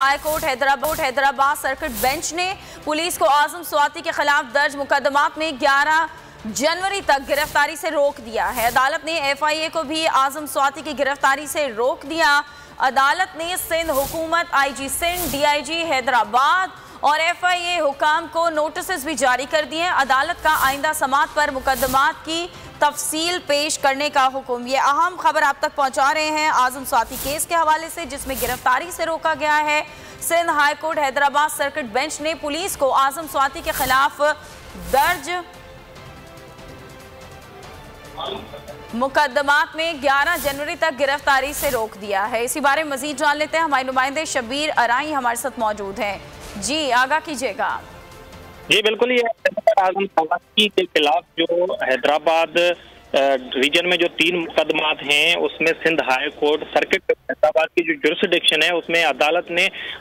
High court Hyderabad circuit bench ने police को आजम स्वाति के खिलाफ दर्ज मुकदमात में 11 जनवरी तक गिरफ्तारी से रोक दिया है। अदालत ने एफआईए को भी आजम स्वाति की गिरफ्तारी से रोक दिया। अदालत ने सिंध हुकूमत, आईजी सिंध, डीआईजी हैदराबाद और एफआईए हुकाम को नोटिस भी जारी कर दिए। अदालत का आइंदा समाअत पर मुकदमात की तफसील पेश करने का हुक्म। ये अहम खबर आप तक पहुंचा रहे हैं आजम स्वाति केस के हवाले से, जिसमें गिरफ्तारी से रोका गया है। Sindh high court Hyderabad circuit bench ने पुलिस को आजम स्वाति के खिलाफ दर्ज मुकदमात में 11 जनवरी तक गिरफ्तारी से रोक दिया है। इसी बारे में मजीद जान लेते हैं। हमारे नुमाइंदे शबीर अराई हमारे साथ मौजूद हैं। जी आगाह कीजिएगा। जी बिल्कुल, ये आजम स्वाति के खिलाफ जो हैदराबाद रीजन में जो 3 मुकदमात हैं उसमें Sindh high court circuit Hyderabad की जो जुरिस्डिक्शन है उसमें अदालत ने